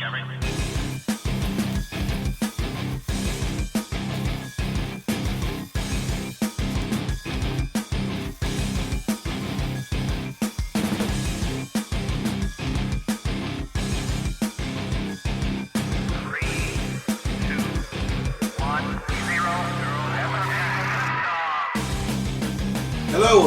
Hello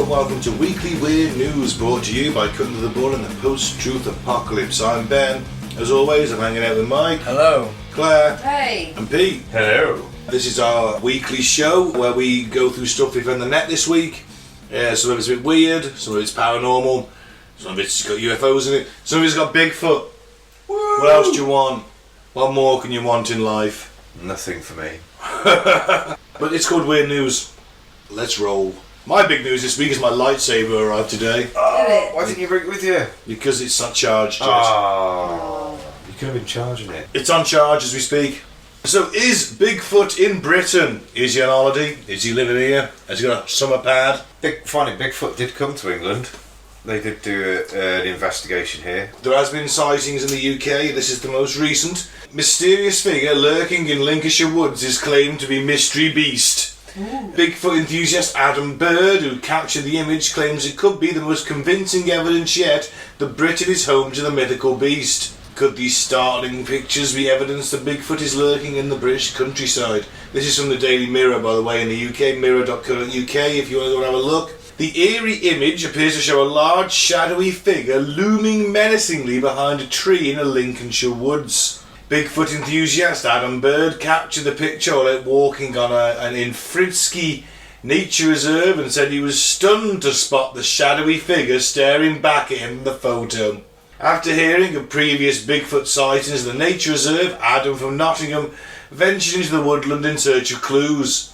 and welcome to Weekly Weird News, brought to you by Cutting to the Bull and the Post-Truth Apocalypse. I'm Ben. As always, I'm hanging out with Mike. Hello. Claire. Hey. And Pete. Hello. This is our weekly show where we go through stuff we found on the net this week. Some of it's a bit weird, some of it's paranormal, some of it's got UFOs in it, some of it's got Bigfoot. Woo! What else do you want? What more can you want in life? Nothing for me. But it's called Weird News. Let's roll. My big news this week is my lightsaber arrived today. Oh, why didn't you bring it with you? Because it's not charged yet. Oh, you could have been charging it. It's on charge as we speak. So, is Bigfoot in Britain? Is he on holiday? Is he living here? Has he got a summer pad? Bigfoot did come to England. They did do an investigation here. There has been sightings in the UK. This is the most recent. Mysterious figure lurking in Lincolnshire woods is claimed to be Mystery Beast. Ooh. Bigfoot enthusiast Adam Bird, who captured the image, claims it could be the most convincing evidence yet that Britain is home to the mythical beast. Could these startling pictures be evidence that Bigfoot is lurking in the British countryside? This is from the Daily Mirror, by the way, in the UK, mirror.co.uk, if you want to go and have a look. The eerie image appears to show a large, shadowy figure looming menacingly behind a tree in a Lincolnshire woods. Bigfoot enthusiast Adam Bird captured the picture while out walking on an Infridsky nature reserve and said he was stunned to spot the shadowy figure staring back at him in the photo. After hearing of previous Bigfoot sightings in the nature reserve, Adam from Nottingham ventured into the woodland in search of clues.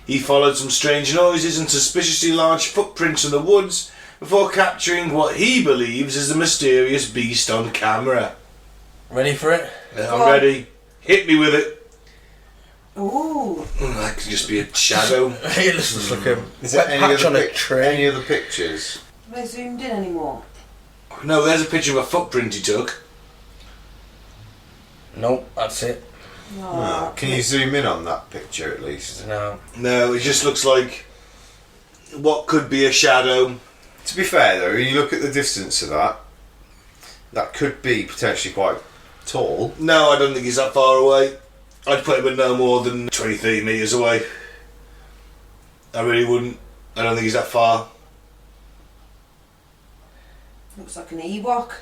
He followed some strange noises and suspiciously large footprints in the woods before capturing what he believes is the mysterious beast on camera. Ready for it? I'm ready. Hit me with it. Ooh. That could just be a shadow. It looks like a Is there wet patch on a tree. Any other pictures? Have they zoomed in anymore? No, there's a picture of a footprint he took. Nope, that's it. No. Can you zoom in on that picture at least? No. No, it just looks like what could be a shadow. To be fair though, when you look at the distance of that could be potentially quite tall. No, I don't think he's that far away. I'd put him at no more than 20-30 metres away. I really wouldn't. I don't think he's that far. Looks like an Ewok.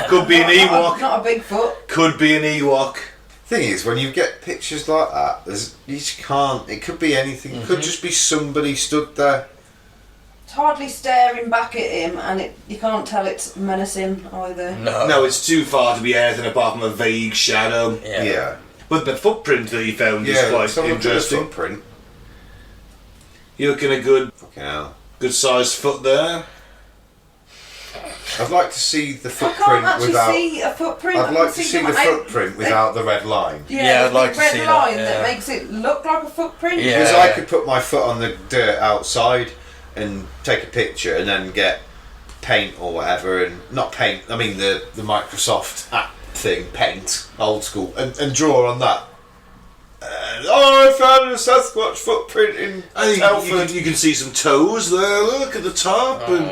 Could be an Ewok. Not a Bigfoot. Could be an Ewok. Thing is, when you get pictures like that, you just can't. It could be anything. It could just be somebody stood there. It's hardly staring back at him, and you can't tell it's menacing either. No, it's too far to be anything apart from a vague shadow. Yeah. But the footprint that he found is quite interesting. Footprint. You're looking at a good sized foot there. I'd like to see the footprint I can't actually without. see a footprint. I'd like to see the footprint without the red line. Yeah, I'd like to see red line that makes it look like a footprint. Yeah. Because I could put my foot on the dirt outside and take a picture and then get paint or whatever, and not paint, I mean the Microsoft app thing, paint, old school, and draw on that. I found a Sasquatch footprint in Telford. You can see some toes there, look at the top. And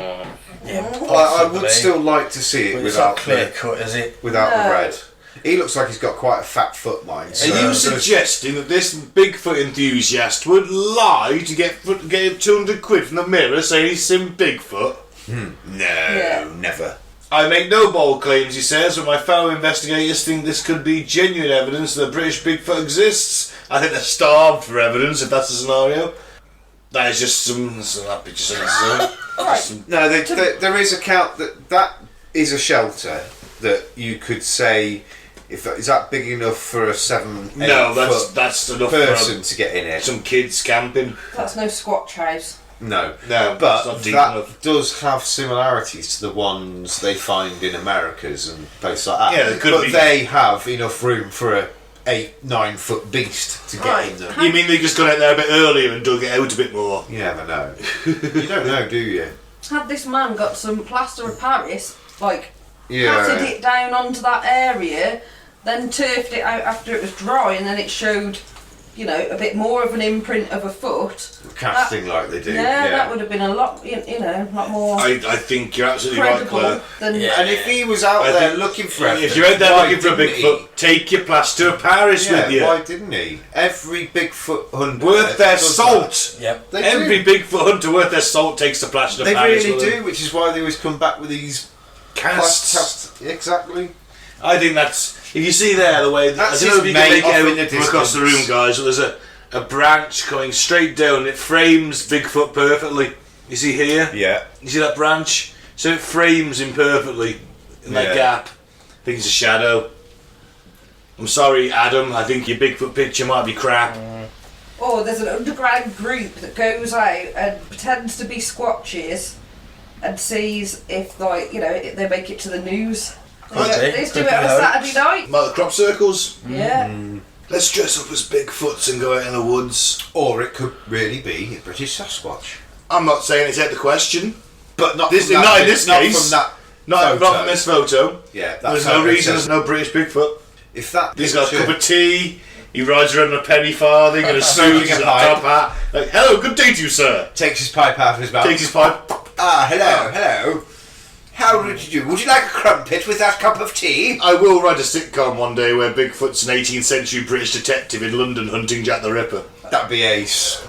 I would still like to see it without clear cut, is it? Without the red. He looks like he's got quite a fat foot, mine. So are you suggesting that this Bigfoot enthusiast would lie to get 200 quid from the Mirror saying he's seen Bigfoot? No, never. I make no bold claims, he says, but my fellow investigators think this could be genuine evidence that the British Bigfoot exists. I think they're starved for evidence, if that's the scenario. That is just some that picture's Right. No, there is a count that is a shelter that you could say, is that big enough for a 7-8 that's enough person for to get in it. Some kids camping. That's no Squatch house. No, but that does have similarities to the ones they find in Americas and places like that. Yeah, they have enough room for a 8-9 foot beast to get in them. You mean they just got out there a bit earlier and dug it out a bit more? You never know. You don't know, do you? Had this man got some plaster of Paris, patted it down onto that area, then turfed it out after it was dry, and then it showed, you know, a bit more of an imprint of a foot. Casting like they do. Yeah, that would have been a lot, you know, a lot more I think you're absolutely right, credible Claire. than. Yeah. And if he was out I there think- looking for evidence, If you're out there why looking for a didn't Bigfoot, take your plaster of Paris he? Yeah, with you. why didn't he? Every Bigfoot hunter Worth their does salt. Yep. that. They Every do. Bigfoot hunter worth their salt takes the plaster of They Paris really with them. do, which is why they always come back with these Casts. Exactly. I think that's. If you see there the way, That's I don't know if his you can mate make it off in the out from across the room, distance. guys. But there's a branch going straight down. It frames Bigfoot perfectly. You see here? Yeah. You see that branch? So it frames him perfectly in that Yeah. gap. I think it's a shadow. I'm sorry, Adam. I think your Bigfoot picture might be crap. Or there's an underground group that goes out and pretends to be squatches and sees if, like, you know, if they make it to the news. Could be. They used to do Could it on be a hoax. Saturday night. About the crop circles. Yeah. Let's dress up as Bigfoots and go out in the woods. Or it could really be a British Sasquatch. I'm not saying it's out the question. But not This- from that, not in this not case. from that Not photo. from this photo. Yeah, that's There's how no it reason says- there's no British Bigfoot. If that He's got a picture- cup of tea. He rides around in a penny farthing and a suit. Smoking He's a got a pipe. top hat. Like, hello, good day to you, sir. takes his pipe out of his mouth. Takes his pipe. Hello. How did you do? Would you like a crumpet with that cup of tea? I will write a sitcom one day where Bigfoot's an 18th century British detective in London hunting Jack the Ripper. That'd be ace.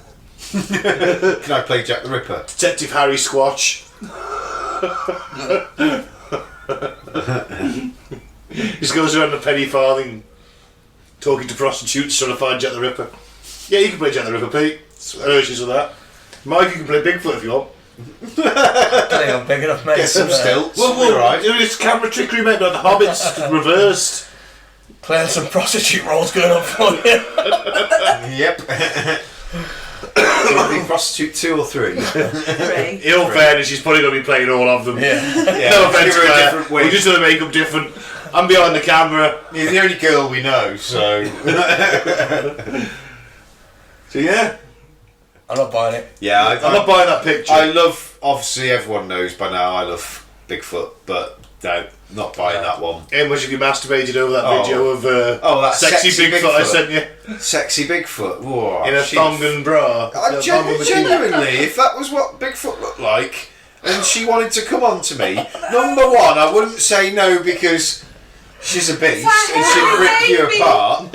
Can I play Jack the Ripper? Detective Harry Squatch. Just goes around the penny farthing, talking to prostitutes, trying to find Jack the Ripper. Yeah, you can play Jack the Ripper, Pete. No issues with that. Mike, you can play Bigfoot if you want. I don't think I'm big enough, mate. Get some stilts. Well, alright. it's camera trickery, mate, but the Hobbits reversed. Playing some prostitute roles going on for you. Yep. So it'll be prostitute 2 or 3. Three. In all fairness, she's probably going to be playing all of them. Yeah. Yeah, No offence, give her a Claire. different We wig. just do the makeup different. I'm behind the camera. You're the only girl we know, so. So yeah, I'm not buying it. Yeah, I'm not buying that picture. I love, obviously everyone knows by now I love Bigfoot, but no, not buying that one. How much have you masturbated over that Oh. video of That sexy Bigfoot I sent you Sexy Bigfoot. Whoa, in a thong and bra? Genuinely, if that was what Bigfoot looked like, and she wanted to come on to me, number one, I wouldn't say no because she's a beast and she'd rip you baby. apart.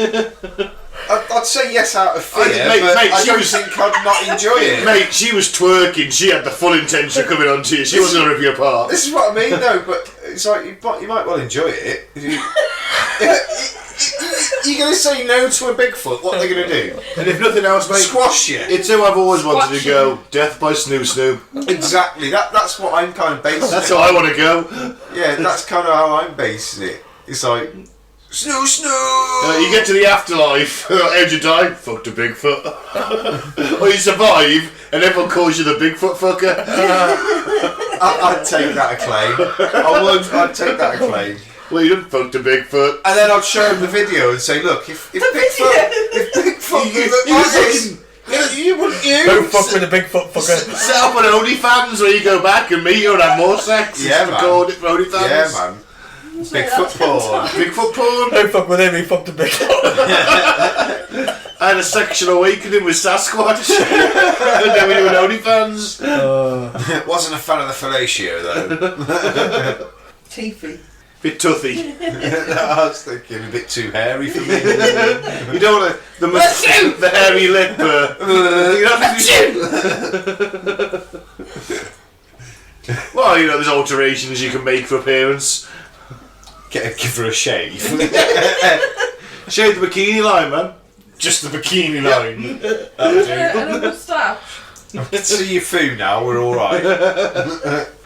I'd say yes out of fear, Mate, but mate, I she don't was- think I'd not enjoy it. Mate, she was twerking. She had the full intention of coming on to you. She wasn't going to rip you apart. This is what I mean, though, but it's like you might well enjoy it. You're going to say no to a Bigfoot, what are they going to do? And if nothing else, mate, Squash you. it's who I've always wanted to go. Death by Snoo Snoo. Exactly, that's what I'm kind of basing That's it how on. I want to go. Yeah, that's kind of how I'm basing it. It's like, snoo snoo! You get to the afterlife. How'd you die? Fucked a Bigfoot. Or you survive, and everyone calls you the Bigfoot fucker. I'd take that acclaim. I would, I'd take that acclaim. Well, you done fucked a Bigfoot. And then I'd show him the video and say, look, if Bigfoot You- looked you like fucking- this, you wouldn't you? Don't fuck with a Bigfoot fucker. Set up an OnlyFans where you go back and meet her and have more sex. Yeah, It's man. called it for OnlyFans. Yeah, man. Bigfoot porn. Bigfoot porn. Don't fuck with him, he fucked a Bigfoot. I had a sexual awakening with Sasquatch. And then we do an OnlyFans. Wasn't a fan of the fellatio though. Teethy. Bit toothy. I was thinking a bit too hairy for me. You don't want the hairy lip. You know, well, you know, there's alterations you can make for appearance. Give her a shave. Shave the bikini line, man. Just the bikini line. And a moustache. Let's see your food now, we're alright.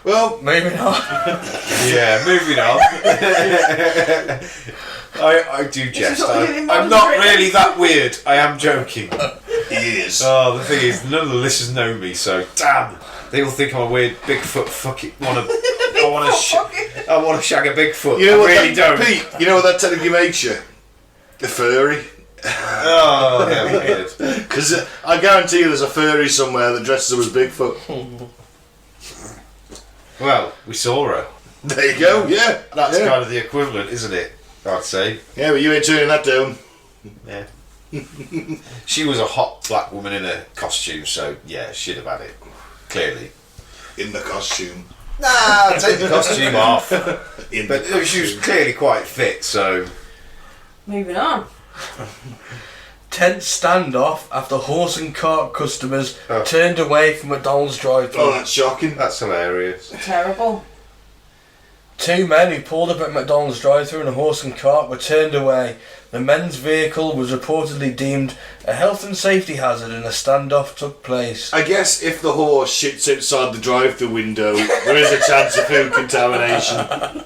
Well, Moving on. Yeah, moving on. I do jest. what you're doing, I'm Mum? not really that weird. I am joking. he is. Oh, the thing is, none of the listeners know me, so damn. They all think I'm a weird Bigfoot fucking I want to shag a Bigfoot. You know I what really that, don't. Pete, you know what that technically makes you? A furry. Oh, yeah, weird. Because I guarantee you there's a furry somewhere that dresses up as Bigfoot. Well, we saw her. There you go, yeah. That's yeah. kind of the equivalent, isn't it? I'd say. Yeah, but you ain't turning that down. Yeah. She was a hot black woman in a costume, so yeah, she'd have had it. Clearly. In the costume. Nah, take the costume off. In But the she was costume. clearly quite fit, so. Moving on. Tense standoff after horse and cart customers Oh. turned away from McDonald's drive-thru. Oh, that's shocking. That's hilarious. Terrible. Two men who pulled up at McDonald's drive-thru in a horse and cart were turned away. The men's vehicle was reportedly deemed a health and safety hazard and a standoff took place. I guess if the horse shits outside the drive-thru window, there is a chance of food contamination.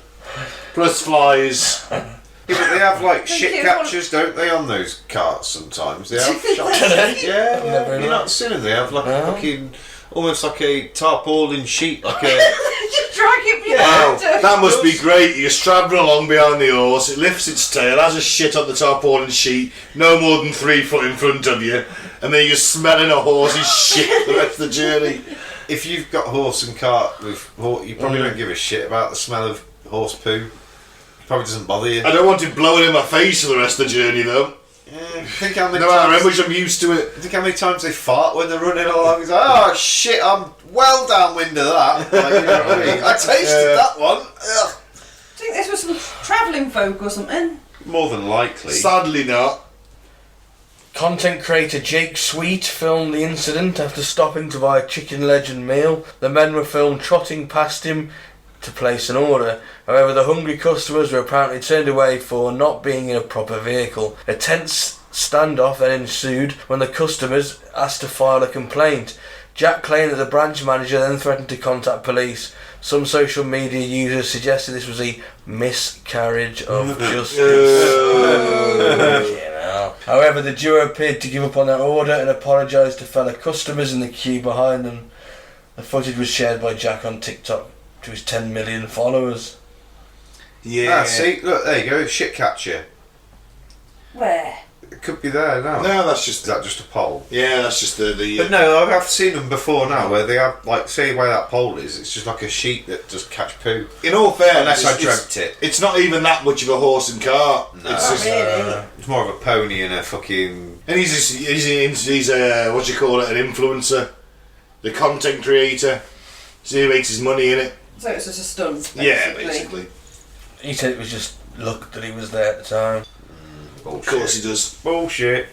Plus flies. Yeah, but they have like Thank shit you. catchers, don't they, on those carts sometimes? They have shots. Do they? Yeah, Never you're heard not seeing them. They have like a No. fucking, almost like a tarpaulin sheet, like a. Just drag it Wow, behind. that must be great. You're travelling along behind the horse, it lifts its tail, has a shit on the tarpaulin sheet, no more than 3 foot in front of you, and then you're smelling a horse's shit the rest of the journey. If you've got horse and cart with you probably don't give a shit about the smell of horse poo. Probably doesn't bother you. I don't want it blowing in my face for the rest of the journey though. Yeah, think how many No matter how times. much I'm used to it. Think how many times they fart when they're running along. It's like, oh shit, I'm well downwind of that. Like, you know what I mean? I tasted that one. Ugh. I think this was some travelling folk or something. More than likely. Sadly not. Content creator Jake Sweet filmed the incident after stopping to buy a chicken legend meal. The men were filmed trotting past him to place an order. However, the hungry customers were apparently turned away for not being in a proper vehicle. A tense standoff then ensued when the customers asked to file a complaint. Jack claimed that the branch manager then threatened to contact police. Some social media users suggested this was a miscarriage of justice. You know. However, the duo appeared to give up on their order and apologised to fellow customers in the queue behind them. The footage was shared by Jack on TikTok to his 10 million followers. Yeah. See, look, there you go, shit catcher. Where? It could be there now. No, that's Is just. that just a pole? Yeah, that's just the. But no, I have seen them before now where they have, like, say where that pole is, it's just like a sheet that just catch poo. In all fairness, Unless I dreamt it. It's not even that much of a horse and cart. No. It's just, Really? It's more of a pony and a fucking. and he's a what do you call it? An influencer, the content creator. So he makes his money in it. So it's just a stunt, basically. Yeah, basically. He said it was just luck that he was there at the time. Of course he does. Bullshit.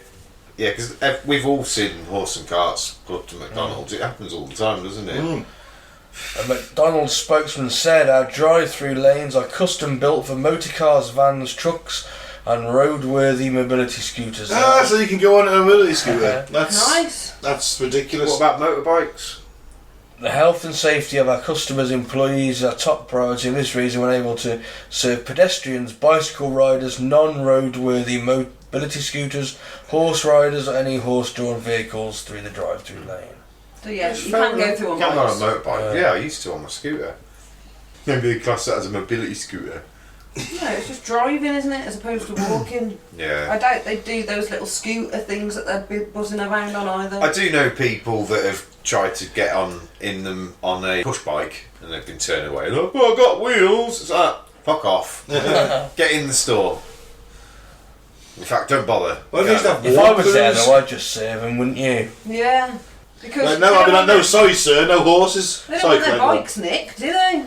Yeah, because we've all seen horse and carts go up to McDonald's. It happens all the time, doesn't it? Mm. A McDonald's spokesman said our drive-through lanes are custom built for motor cars, vans, trucks and roadworthy mobility scooters. So you can go on a mobility scooter. That's Nice. That's ridiculous. What about motorbikes? The health and safety of our customers' employees are top priority. For this reason, we're able to serve pedestrians, bicycle riders, non-roadworthy mobility scooters, horse riders, or any horse-drawn vehicles through the drive-through lane. So yeah, you can go through on Can bikes. on a motorbike. Yeah, I used to on my scooter. Maybe they class that as a mobility scooter. No, it's just driving, isn't it, as opposed to walking. I Yeah. doubt they do those little scooter things that they're buzzing around on either. I do know people that have tried to get in them on a push bike and they've been turned away. Like, oh, I've got wheels. It's like, fuck off. Get in the store. In fact, don't bother. Well, at least Go. have If I was there, walkers. though, I'd just serve them, wouldn't you? Yeah. Because No, they I mean, don't no, want sorry, sir, no horses. their- they don't want their Cycling. bikes nicked, do they?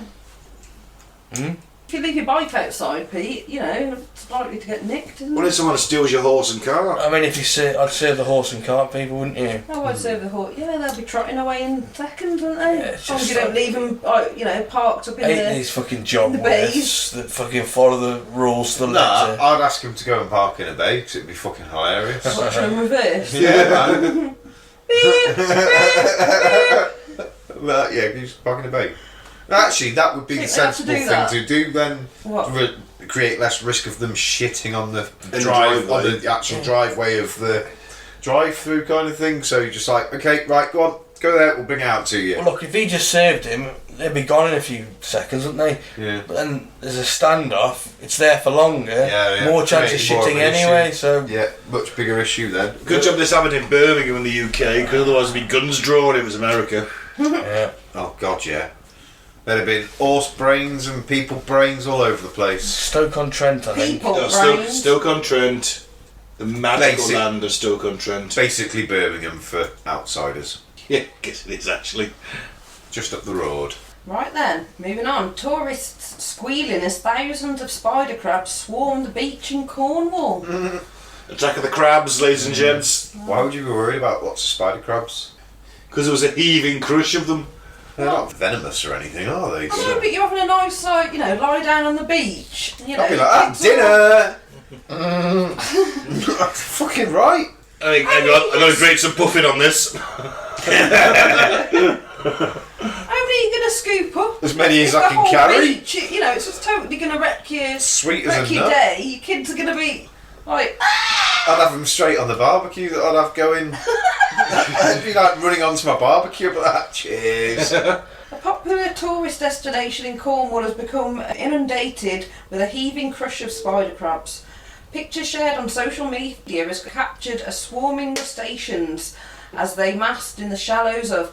Hmm? If you leave your bike outside, Pete, you know, it's likely to get nicked, isn't What it? if someone steals your horse and cart? I mean, if you I'd serve the horse and cart people, wouldn't you? I would serve the horse. Yeah, they'll be trotting away in seconds, won't they? Yeah, As it's long as just you don't like- leave them, you know, parked up in Ain't the... these fucking job the bays. whites that fucking follow the rules to the Nah, letter. I'd ask him to go and park in a bay because it'd be fucking hilarious. Watch them reverse. Yeah, man. Well, yeah, you just park in a bay. Actually, that would be the Think they have to sensible do thing that? to do then. What? Create less risk of them shitting on the the drive, on driveway. the actual driveway of the drive-through kind of thing. So you're just like, okay, right, go on, go there, we'll bring it out to you. Well, look, if he just served him, they'd be gone in a few seconds, wouldn't they? Yeah. But then there's a standoff, it's there for longer, Yeah, more chance of creating more shitting of an anyway, issue. so... Yeah, much bigger issue then. Good job this happened in Birmingham in the UK, because otherwise there'd be guns drawn if it was America. Yeah. Oh god, yeah. There'd have been horse brains and people brains all over the place. Stoke-on-Trent, I think. People brains. Stoke-on-Trent. The magical Basic- land of Stoke-on-Trent. Basically Birmingham for outsiders. Yeah, I guess it is actually. Just up the road. Right then, moving on. Tourists squealing as thousands of spider crabs swarm the beach in Cornwall. Attack of the crabs, ladies and gents. Why would you be worried about lots of spider crabs? Because there was a heaving crush of them. They're not venomous or anything, are they? I know, but you're having a nice, like, you know, lie down on the beach. You know, I'll be like, kids dinner! Fucking right! I got to grate some puffin on this. How many are you going to scoop up? As many as If I the can whole carry. Beach, you know, it's just totally going to wreck your, Sweet as a wreck your nut. day. Your kids are going to be like, I'd have them straight on the barbecue that I'd have going. I'd be like running onto my barbecue, but that, cheers. A popular tourist destination in Cornwall has become inundated with a heaving crush of spider crabs. Pictures shared on social media has captured a swarming crustaceans as they massed in the shallows of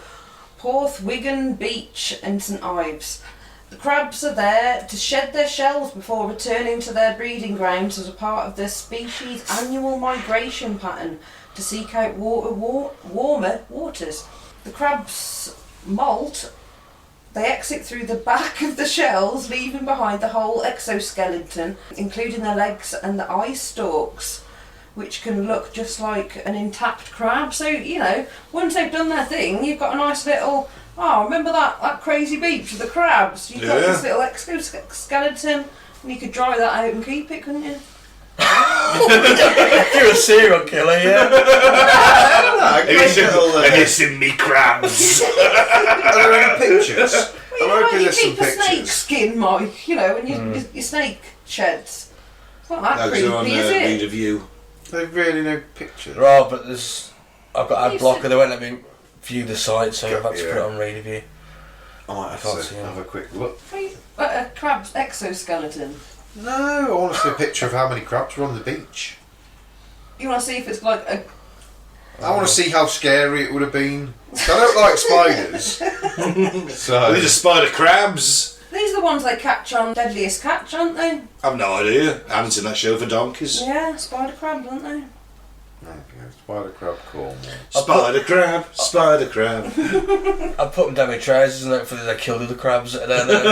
Porthwigan Beach and St Ives. The crabs are there to shed their shells before returning to their breeding grounds as a part of their species' annual migration pattern to seek out warmer waters. The crabs molt. They exit through the back of the shells, leaving behind the whole exoskeleton, including the legs and the eye stalks, which can look just like an intact crab. So, you know, once they've done their thing, you've got a nice little, remember that crazy beach with the crabs? You've got this little exoskeleton, and you could dry that out and keep it, couldn't you? You're a serial killer, yeah. Have you seen me crabs? Are there any pictures? Well, you I'm know, hoping you there's some keep a snake pictures. skin, Mike, you know, and your snake sheds. It's not that That's creepy, on is read it? of you. There's really no pictures. Right, but I've got ad You blocker, said- they won't let me view the site, so I've had to Yeah. put it on read of you. I might have can't to see them. have a quick look. A crab's exoskeleton. No, I want to see a picture of how many crabs were on the beach. You want to see if it's like a... I want to see how scary it would have been. I don't like spiders. So These are spider crabs. These are the ones they catch on Deadliest Catch, aren't they? I've no idea. I haven't seen that show for donkeys. Yeah, spider crabs, aren't they? Okay, spider crab Cornwall. Spider crab, spider crab. I put them down my trousers and hopefully they killed the crabs that are down there.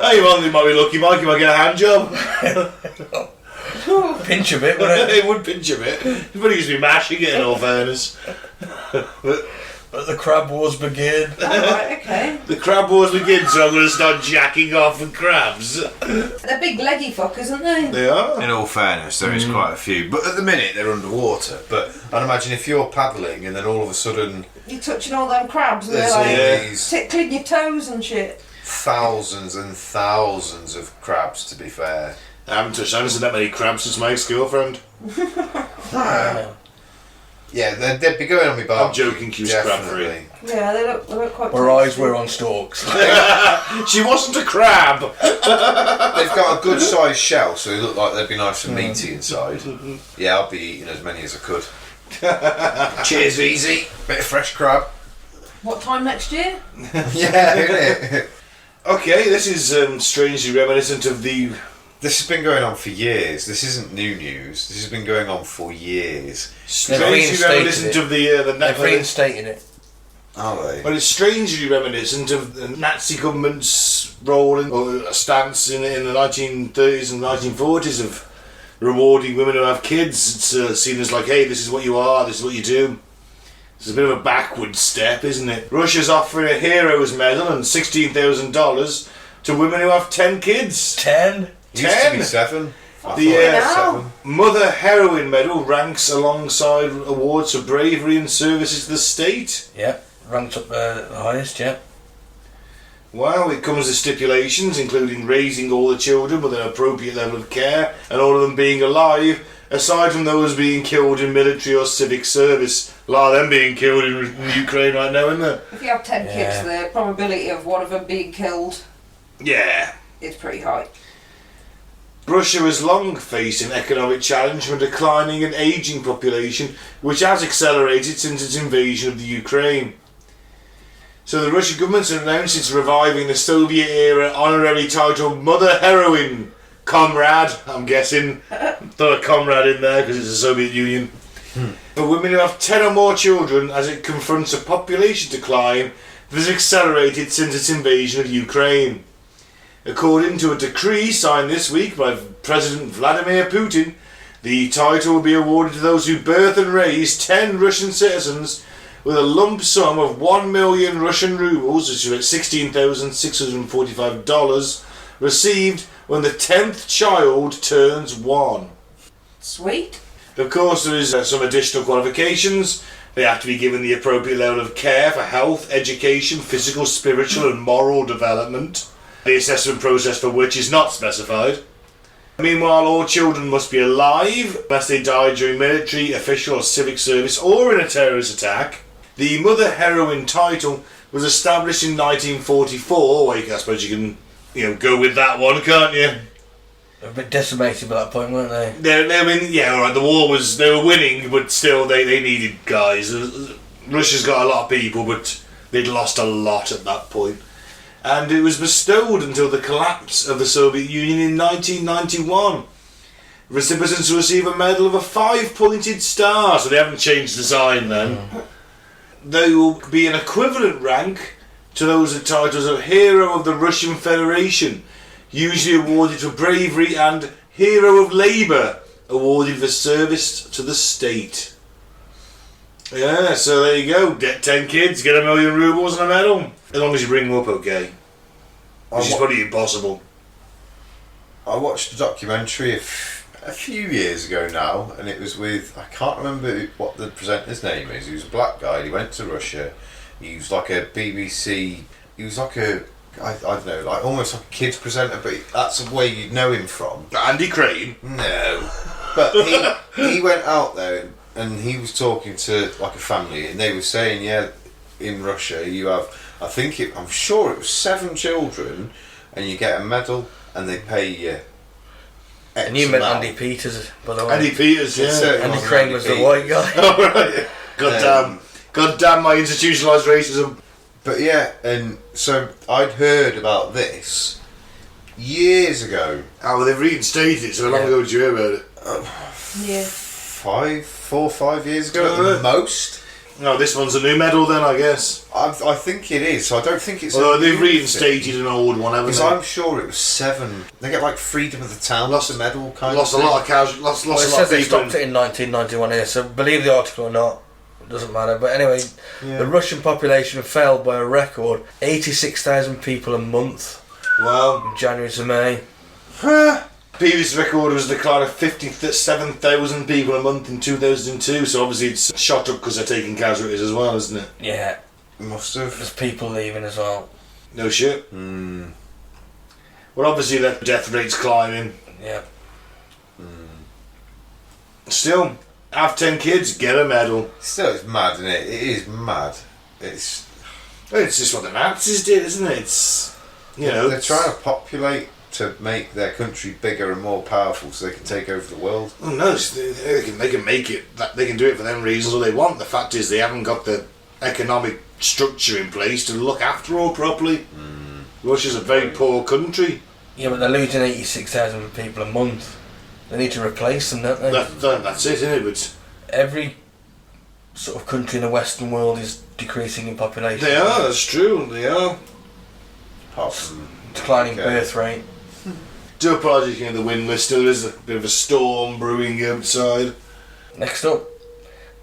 Oh, you might be lucky, Mike. You might get a hand job. Pinch a bit, wouldn't it? It would pinch a bit. You'd probably just be mashing it in all fairness. But the crab wars begin. Oh, right, okay. The crab wars begin, so I'm going to start jacking off with crabs. They're big leggy fuckers, aren't they? They are. In all fairness, there is quite a few, but at the minute they're underwater. But I'd imagine if you're paddling and then all of a sudden You're touching all them crabs and they're there's all like these tickling your toes and shit. thousands and thousands of crabs, to be fair. I haven't seen that many crabs since my ex-girlfriend. Yeah, they'd be going on my barbecue. I'm joking, she was crab definitely. Yeah, they look quite Her eyes tasty. were on stalks. She wasn't a crab. They've got a good sized shell, so they look like they'd be nice and meaty inside. Yeah, I'll be eating as many as I could. Cheers, easy. Bit of fresh crab. What time next year? Yeah, isn't it? Okay, this is strangely reminiscent of the... This has been going on for years. This isn't new news. This has been going on for years. Strangely reinstated reminiscent it. of the They're Nazi... reinstating it. Are they? Well, it's strangely reminiscent of the Nazi government's role or stance in the 1930s and 1940s of rewarding women who have kids. It's seen as like, hey, this is what you are, this is what you do. It's a bit of a backward step, isn't it? Russia's offering a hero's medal and $16,000 to women who have 10 kids. 10? It used to be 7. I The, thought it was hell. 7. Mother Heroine Medal ranks alongside awards for bravery and services to the state. Yep, ranked up the highest, yeah. Well, it comes with stipulations, including raising all the children with an appropriate level of care, and all of them being alive, aside from those being killed in military or civic service. A lot of them being killed in Ukraine right now, isn't there? If you have 10 Yeah. kids, the probability of one of them being killed Yeah. is pretty high. Russia has long faced an economic challenge from a declining and ageing population, which has accelerated since its invasion of the Ukraine. So the Russian government has announced it's reviving the Soviet-era honorary title Mother Heroine Comrade. I'm guessing. Throw a comrade in there because it's the Soviet Union. For women who have 10 or more children, as it confronts a population decline that has accelerated since its invasion of Ukraine. According to a decree signed this week by President Vladimir Putin, the title will be awarded to those who birth and raise 10 Russian citizens with a lump sum of 1 million Russian rubles, which is about $16,645, received when the 10th child turns 1. Sweet. Of course, there is some additional qualifications. They have to be given the appropriate level of care for health, education, physical, spiritual and moral development. The assessment process for which is not specified. Meanwhile, all children must be alive unless they died during military, official or civic service or in a terrorist attack. The Mother Heroine title was established in 1944. Well, I suppose you can go with that one, can't you? A bit decimated by that point, weren't they? Alright, the war was... They were winning, but still they needed guys. Russia's got a lot of people, but they'd lost a lot at that point. And it was bestowed until the collapse of the Soviet Union in 1991. Recipients receive a medal of a 5-pointed star, so they haven't changed the sign then. They will be an equivalent rank to those with titles of Hero of the Russian Federation, usually awarded for bravery, and Hero of Labour, awarded for service to the state. Yeah, so there you go. Get 10 kids, get 1 million rubles and a medal. As long as you bring them up okay. Which is probably impossible. I watched a documentary a few years ago now, and it was with, I can't remember what the presenter's name is. He was a black guy, he went to Russia. He was like a BBC, he was like a, I don't know, like almost like a kids presenter, but that's the way you'd know him from. Andy Crane? No. But he went out there and he was talking to like a family, and they were saying, yeah, in Russia you have, I'm sure it was 7 children, and you get a medal and they pay you X And you meant amount. Andy Peters, by the way. Andy Peters, yeah. Andy Crane was the white guy. Oh, right. God damn my institutionalised racism. But yeah, and so I'd heard about this years ago. Oh, well, they've reinstated it, so how long ago did you hear about it? Yeah. 4 or 5 years ago at the most. No, this one's a new medal then, I guess. I think it is, so I don't think it's Well, a they've new reinstated thing. an old one, haven't Because they? I'm sure it was 7. They get like freedom of the town, lost a medal kind Lost of a lot of casual, lost Well, a it lot says of they people. stopped it in 1991 here, so believe the article or not, it doesn't matter. But anyway, the Russian population fell by a record 86,000 people a month Well, from January to May. previous record was a decline of 57,000 people a month in 2002, so obviously it's shot up because they're taking casualties as well, isn't it? Yeah, Must have. there's people leaving as well. No shit. Well, obviously that death rate's climbing. Yeah. Still, have 10 kids, get a medal. Still, it's mad, isn't it? It is mad. It's It's just what the Nazis did, isn't it? It's, they're trying to populate to make their country bigger and more powerful so they can take over the world. Oh no, they can make it. They can do it for them reasons all they want. The fact is, they haven't got the economic structure in place to look after all properly. Russia's a very poor country. Yeah, but they're losing 86,000 people a month. They need to replace them, don't they? That's it, isn't it? But Every sort of country in the Western world is decreasing in population. they are. That's true. They are. Apart from Declining Okay. birth rate. Do apologise for the wind. Still, there is a bit of a storm brewing outside. Next up,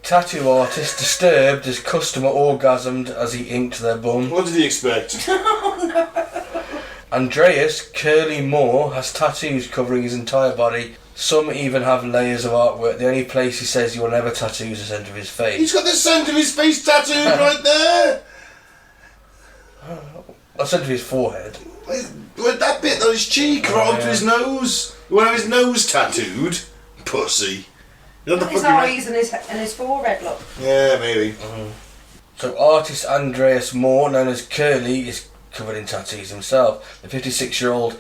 tattoo artist disturbed as customer orgasmed as he inked their bum. What did he expect? Andreas Curly Moore has tattoos covering his entire body. Some even have layers of artwork. The only place he says he will never tattoo is the centre of his face. He's got the centre of his face tattooed right there. The centre of his forehead. With that bit on his cheek, right onto his nose. You want to have his nose tattooed? Pussy. You know the His fucking eyes and his forehead, look. Yeah, maybe. So artist Andreas Moore, known as Curly, is covered in tattoos himself. The 56-year-old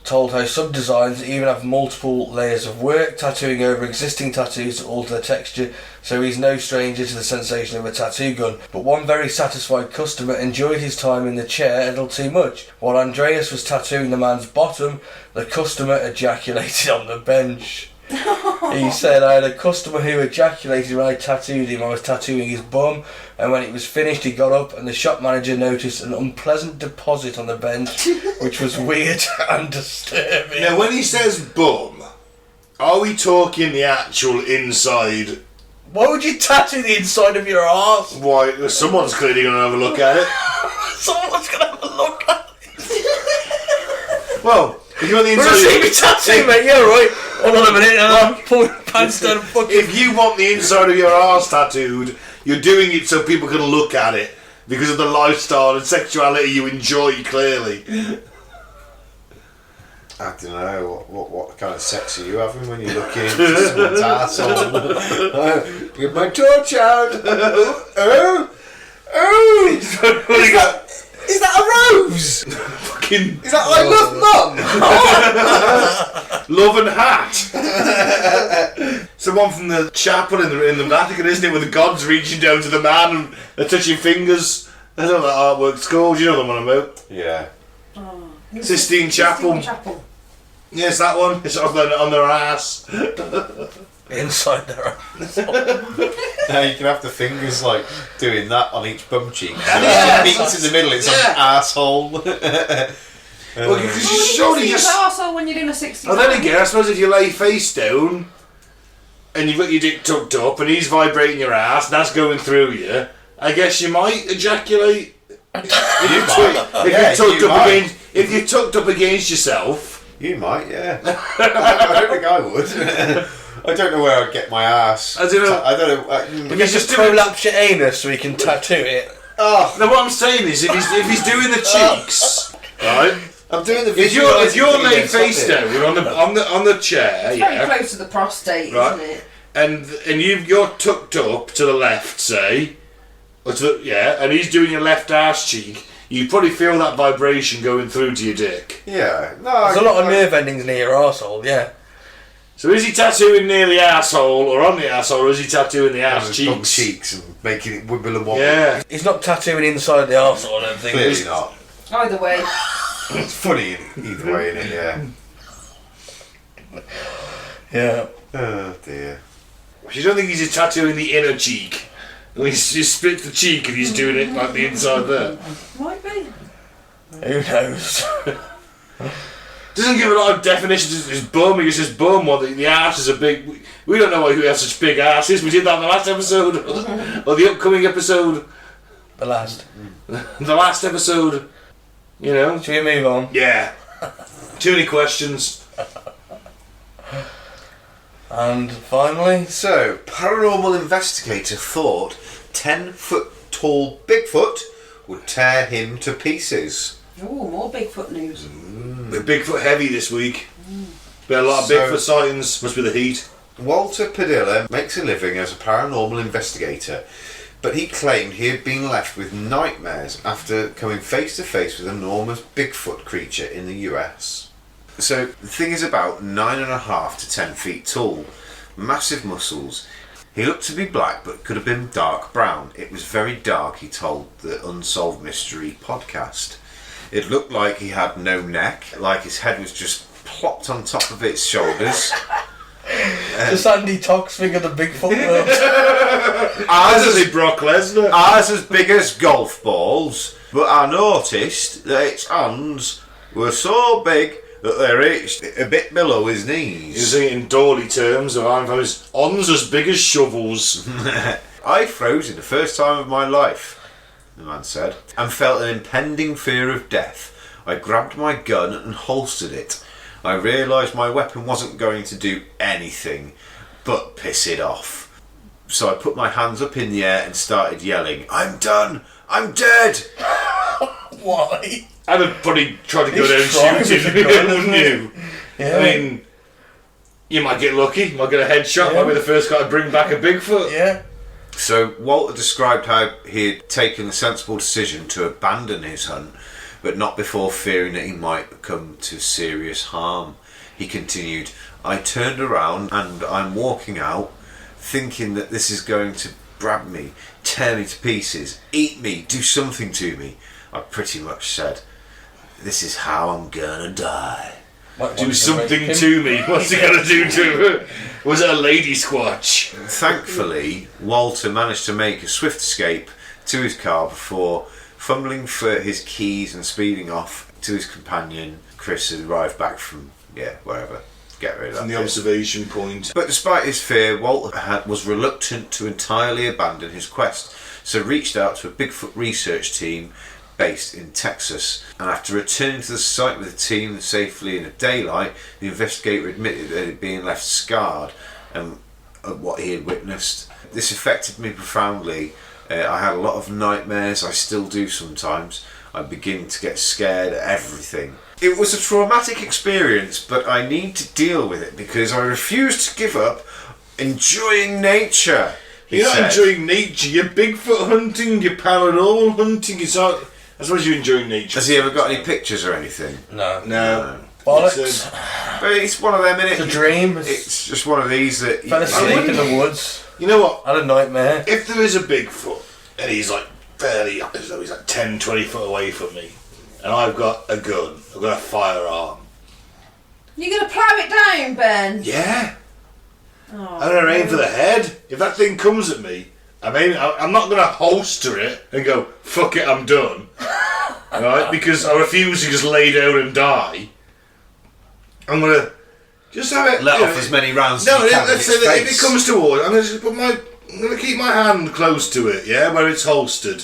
told how some designs even have multiple layers of work, tattooing over existing tattoos to alter the texture, so he's no stranger to the sensation of a tattoo gun. But one very satisfied customer enjoyed his time in the chair a little too much. While Andreas was tattooing the man's bottom, the customer ejaculated on the bench. He said, I had a customer who ejaculated when I tattooed him. I was tattooing his bum, and when it was finished he got up and the shop manager noticed an unpleasant deposit on the bench, which was weird and disturbing. Now, when he says bum, are we talking the actual inside? Why would you tattoo the inside of your arse? Why, someone's clearly going to have a look at it. Someone's going to have a look at it. Well, if you want the We're inside... see me tattoo, mate, yeah, right. Hold on a minute, I'm pulling my pants down and fucking... If you want the inside of your arse tattooed, you're doing it so people can look at it because of the lifestyle and sexuality you enjoy, clearly. I don't know, what kind of sex are you having when you're looking into someone's arsehole? Get my torch out! Oh! Is that a rose? Fucking... Is that I love mum? Love and hat. It's the one from the chapel in the Vatican, isn't it? With the gods reaching down to the man and they're touching fingers. I don't know what that artwork's called. You know the one I'm about? Yeah. Sistine Chapel. Yes, that one. It's on their ass. Inside their arse. Now you can have the fingers like doing that on each bum cheek. So meets in the middle, it's an asshole. Well, because you surely see his just... arsehole when you're doing a 60. Well, then again, I suppose if you lay face down and you've got your dick tucked up and he's vibrating your ass and that's going through you, I guess you might ejaculate. If you're tucked up against yourself. You might, yeah. I don't think I would. I don't know where I'd get my ass. I don't know. I don't know. Because just prolapse your anus so we can tattoo it. Oh, No, what I'm saying is, if he's doing the cheeks, right? I'm doing the If you're laid face down on the chair, It's very close to the prostate, Right. isn't it? and you're tucked up to the left, say, or to the, and he's doing your left arse cheek, you probably feel that vibration going through to your dick. Yeah. No. There's a lot of nerve endings near your arsehole, yeah. So is he tattooing near the asshole or on the asshole, or is he tattooing the ass bum cheeks? cheeks and making it wibble and wobble. Yeah. He's not tattooing inside the arsehole, I don't think. Clearly not. Either way. It's funny either way, isn't it? Yeah. Yeah. Oh dear. You don't think he's tattooing the inner cheek? He splits the cheek and he's doing it like the inside there. Might be. Who knows? Doesn't give a lot of definition to his bum. He just says bum. Or the arse is a big. We don't know why he has such big asses. We did that in the last episode, or the upcoming episode. The last. The last episode. You know. Should we move on? Yeah. Too many questions. And finally, So, paranormal investigator thought 10-foot tall Bigfoot would tear him to pieces. Ooh, more Bigfoot news. We're Bigfoot heavy this week. Been a lot of Bigfoot sightings. Must be the heat. Walter Padilla makes a living as a paranormal investigator, but he claimed he had been left with nightmares after coming face to face with an enormous Bigfoot creature in the US. So the thing is about 9.5 to 10 feet tall, massive muscles. He looked to be black but could have been dark brown. It was very dark, he told the Unsolved Mystery podcast. It looked like he had no neck, like his head was just plopped on top of its shoulders. does Andy Tox figure the Bigfoot world? As Brock Lesnar. Ours as big as golf balls, but I noticed that its hands were so big that they reached a bit below his knees. Using it in Dawley terms, I'm his ons as big as shovels. I froze in the first time of my life, the man said, and felt an impending fear of death. I grabbed my gun and holstered it. I realised my weapon wasn't going to do anything but piss it off. So I put my hands up in the air and started yelling, "I'm done! I'm dead!" Why? I'd have probably tried to go down He's and shoot trying him, to wouldn't you? Yeah. I mean, you might get lucky, you might get a headshot, Yeah. might be the first guy to bring back a Bigfoot. Yeah. So Walter described how he had taken the sensible decision to abandon his hunt but not before fearing that he might come to serious harm. He continued, I turned around and I'm walking out, thinking that this is going to grab me, tear me to pieces, eat me, do something to me. I pretty much said, this is how I'm gonna die. Do something to me. What's he gonna do to her? Was it a lady squatch? Thankfully, Walter managed to make a swift escape to his car before fumbling for his keys and speeding off to his companion. Chris had arrived back from, wherever. Get rid of that. From the observation point. But despite his fear, Walter was reluctant to entirely abandon his quest, so reached out to a Bigfoot research team based in Texas, and after returning to the site with the team safely in the daylight, the investigator admitted that it had been left scarred at what he had witnessed. This affected me profoundly. I had a lot of nightmares. I still do sometimes. I begin to get scared at everything. It was a traumatic experience, but I need to deal with it because I refuse to give up enjoying nature. You're not enjoying nature. You're Bigfoot hunting. You're paranormal hunting. It's all. I suppose you're enjoying nature. Has he ever got any pictures or anything? No. Bollocks. But it's one of them, innit? It's a dream. It's just one of these that... Fell asleep in the woods. You know what? I had a nightmare. If there is a Bigfoot, and he's like fairly, as though he's like 10, 20 foot away from me, and I've got a gun, I've got a firearm. You're going to plough it down, Ben? Yeah. Oh, I'm going to aim for the head. If that thing comes at me, I'm not going to holster it and go, fuck it, I'm done. Right? Because I refuse to just lay down and die. I'm going to just have it... Let off as many rounds No, as you can let's say that if it comes towards, I'm going to keep my hand close to it, yeah, where it's holstered.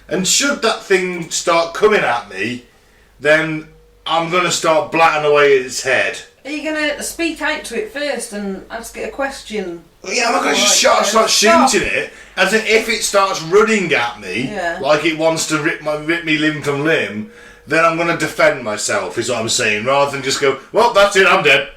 And should that thing start coming at me, then I'm going to start blatting away at its head. Are you going to speak out to it first and ask it a question? Yeah, I'm not going to just start shooting it, as in if it starts running at me, like it wants to rip me limb from limb, then I'm going to defend myself, is what I'm saying, rather than just go, well, that's it, I'm dead.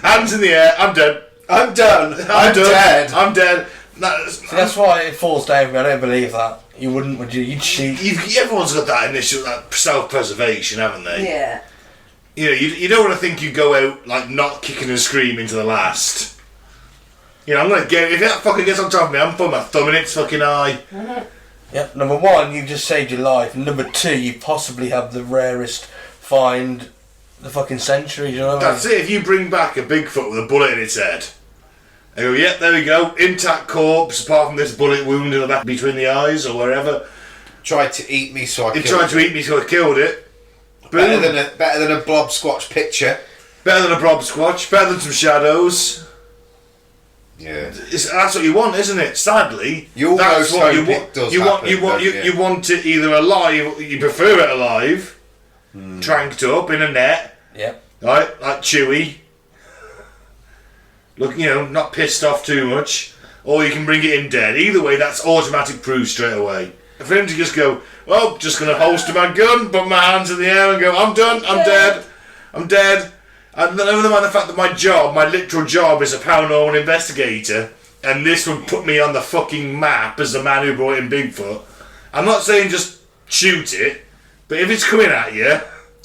Hands in the air, I'm dead. I'm done. I'm done. Dead. I'm dead. That's why it falls down. I don't believe that. You wouldn't, would you? You'd shoot. Everyone's got that initial self-preservation, haven't they? Yeah. You know, you don't want to think you go out like not kicking and screaming to the last. You know, I'm gonna get if that fucking gets on top of me, I'm putting my thumb in its fucking eye. Yep. Number one, you've just saved your life. And number two, you possibly have the rarest find the fucking century. You know what I mean? That's it. If you bring back a Bigfoot with a bullet in its head, I go, yep, there we go, intact corpse, apart from this bullet wound in the back between the eyes or wherever. Tried to eat me, so I It tried to eat me, so I killed it. Better than a blob squatch picture. Better than a blob squatch. Better than some shadows. Yeah. That's what you want, isn't it? Sadly, You that's almost what you hope want. it does You want. You happen, want. don't You want it either alive. You prefer it alive, tranked up in a net, Yep. right? Like Chewy. Look, not pissed off too much, or you can bring it in dead. Either way, that's automatic proof straight away. For him to just go, well, just gonna holster my gun, put my hands in the air, and go, I'm done. I'm dead. I'm dead. And never mind the fact that my literal job is a paranormal investigator, and this would put me on the fucking map as the man who brought in Bigfoot. I'm not saying just shoot it, but if it's coming at you...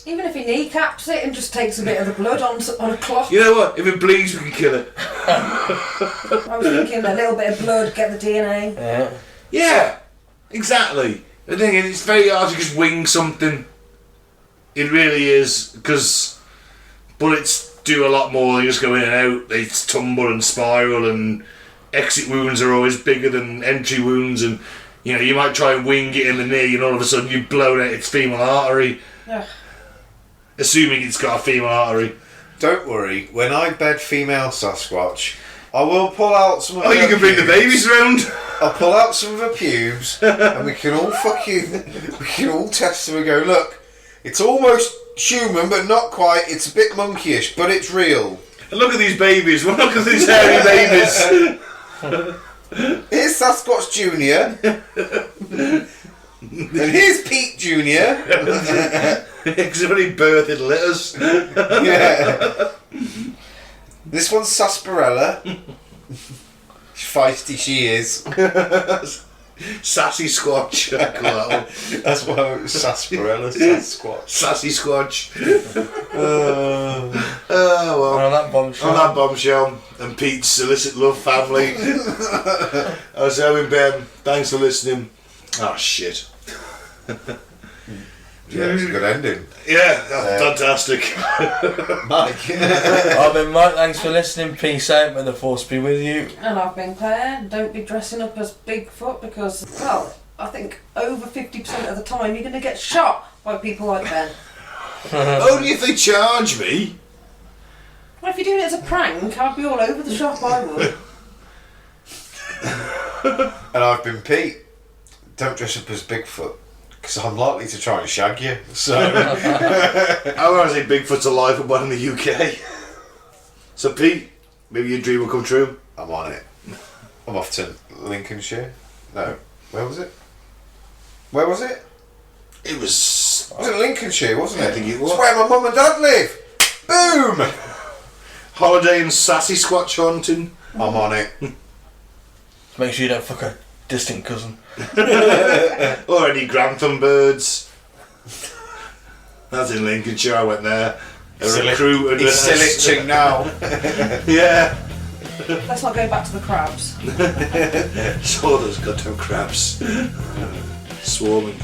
Even if he kneecaps it and just takes a bit of the blood on a cloth. You know what? If it bleeds, we can kill it. I was thinking a little bit of blood, get the DNA. Yeah. Yeah, exactly. The thing is, it's very hard to just wing something. It really is, because bullets do a lot more than just go in and out. They tumble and spiral, and exit wounds are always bigger than entry wounds, and you might try and wing it in the knee, and all of a sudden you've blown out its female artery. Ugh. Assuming it's got a female artery. Don't worry, when I bed female Sasquatch, I will pull out some of her you can bring the babies round? I'll pull out some of her pubes, and we can all test them and go, look, it's almost human, but not quite, it's a bit monkeyish, but it's real. And look at these babies, look at these hairy babies. Here's Sasquatch Junior. And here's Pete Junior. Because they've only birthed litters. Yeah. This one's Sarsaparilla. Feisty she is. Sassy Squatch. I call that one. That's why it was sarsaparilla, Sasquatch. Sassy Squatch. Well. On that bombshell. On that bombshell and Pete's illicit love family. I was Owen Ben. Thanks for listening. Oh shit. Yeah, it's a good ending. Yeah, fantastic. Mike. I've been Mike, thanks for listening. Peace out, may the force be with you. And I've been Claire. Don't be dressing up as Bigfoot because, well, I think over 50% of the time you're going to get shot by people like Ben. Only if they charge me. Well, if you're doing it as a prank, I'd be all over the shop, I would. And I've been Pete. Don't dress up as Bigfoot, because I'm likely to try and shag you. So I want to say Bigfoot's alive and one in the UK. So Pete, maybe your dream will come true. I'm on it. I'm off to Lincolnshire. No, where was it? Where was it? It was... It was in Lincolnshire, wasn't it? I think it was. It's where my mum and dad live. Boom! Holiday and Sassy Squatch hunting. I'm on it. Make sure you don't fuck a distant cousin. Or any Grantham birds. That's in Lincolnshire, I went there. A recruit and He's still itching now. Yeah. Let's not go back to the crabs. Saw those goddamn crabs. Swarming.